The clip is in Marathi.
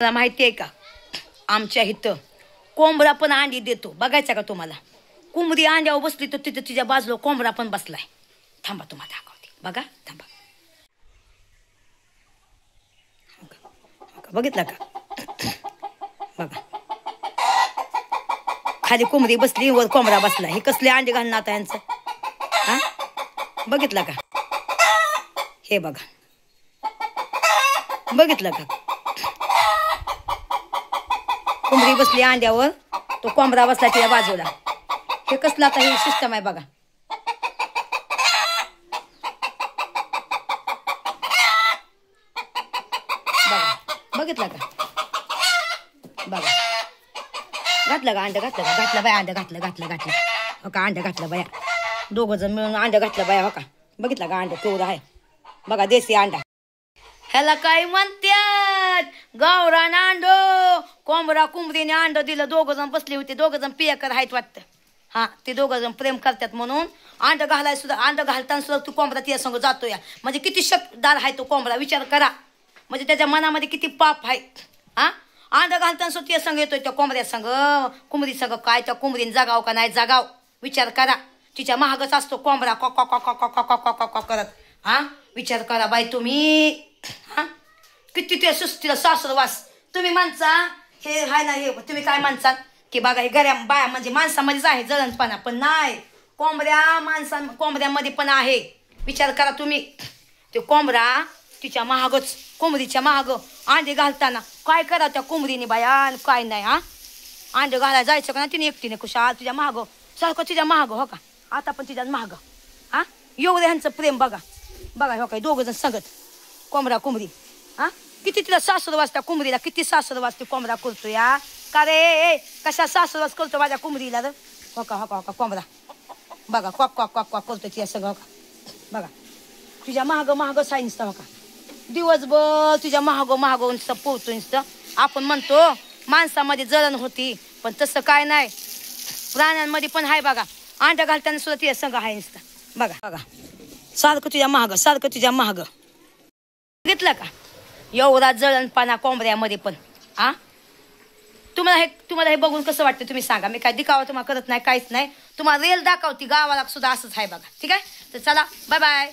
मला माहिती आहे का, आमच्या इथं कोंबडा पण अंडी देतो. बघायचा का तुम्हाला? कोंबडी अंड्यावर बसली तर तिथे तिच्या बाजूला कोंबडा पण बसलाय. थांबा तुम्हाला दाखवते. बघा थांबा. बघितलं का? बघा खाली कोंबडी बसली वर कोंबडा बसला. हे कसले अंडे घालणं आता यांचं? हा बघितलं का? हे बघा बघितलं का? कोंबडी बसली अंड्यावर, तो कोंबडा बसला तिच्या बाजूला. हे कसलं आता हे सिस्टम आहे बघा. बघा बघितलं का? बघा घातलं का अंड? घातलं का? घातलं बाया अंड, घातलं हो का? अंड घातलं बाया. दोघं जण मिळून अंड घातलं बाया. हो का? बघितलं का? अंड केवढं आहे बघा, देशी अंडा. ह्याला काय म्हणतात? गावरान अंडो. कोंबडा कोंबडीने अंड दिलं. दोघं जण बसले होते. दोघं जण पियाकर आहेत वाटतं. हा ते दोघं जण प्रेम करतात म्हणून अंड घालाय सुद्धा, अंड घालताना सुद्धा तू कोंबडा तिच्या संग जातो या. म्हणजे किती शकदार आहे तो कोंबडा, विचार करा. म्हणजे त्याच्या मनामध्ये किती पाप आहे. हा अंड घालताना सुद्धा तिच्या संग येतोय त्या कोंबड्या संग, कोंबडी संग. काय त्या कोंबडीने जागाव का नाही जागाव विचार करा. तिच्या महागच असतो कोंबडा कॉ कॉ कॉ कॉ कॉ कॉ कॉ कॉ कॉ करत. हा विचार करा बाई तुम्ही. हा किती त्या सृष्टीला सासरवास. तुम्ही माणसा हे हाय ना, हे तुम्ही काय माणसा की बघा हे गऱ्या बाया म्हणजे माणसामध्येच आहे जळणपणा, पण नाही कोंबड्या कोंबड्यामध्ये पण आहे. विचार करा तुम्ही. ते कोंबडा तिच्या महागच, कोंबडीच्या महाग अंडे घालताना काय करा त्या कोंबडीने बाया काय नाही. हा अंडे घालायला जायचं का ना तिने एकटीने कुशा तुझ्या महाग सारखं तिच्या महाग. हो का? आता पण तिच्या महाग. हा एवढं ह्यांचं प्रेम बघा. बघा हो काय दोघं जण संगत कोंबडा कोंबडी. हा किती तिला सासरवास त्या कोंबडीला, किती सासरवास ते कोंबडा करतो या. का रे कशा सासरवास करतो माझ्या कोंबडीला रे? हो का? हो का? हो का? कोंबडा बघा क्वाक क्वाक क्वाक क्वाक करतो तिच्या सगळं. हो का? बघा तुझ्या महाग सायन्सचा. हो का? दिवसभर तुझ्या महाग पोहतो नुसतं. आपण म्हणतो माणसामध्ये जळण होती, पण तसं काय नाही. प्राण्यांमध्ये पण आहे बघा. अंडा घालताना सुद्धा तिच्या संग आहे नुसतं. बघा बघा सारखं तुझ्या महाग. घेतलं का? एवढा जळणपणा कोंबड्यामध्ये पण. हा तुम्हाला हे बघून कसं वाटतं तुम्ही सांगा. मी काय दिखावा तुम्हाला करत नाही, काहीच नाही. तुम्हाला रेल दाखवती गावाला सुद्धा असंच आहे बघा. ठीक आहे, तर चला बाय बाय.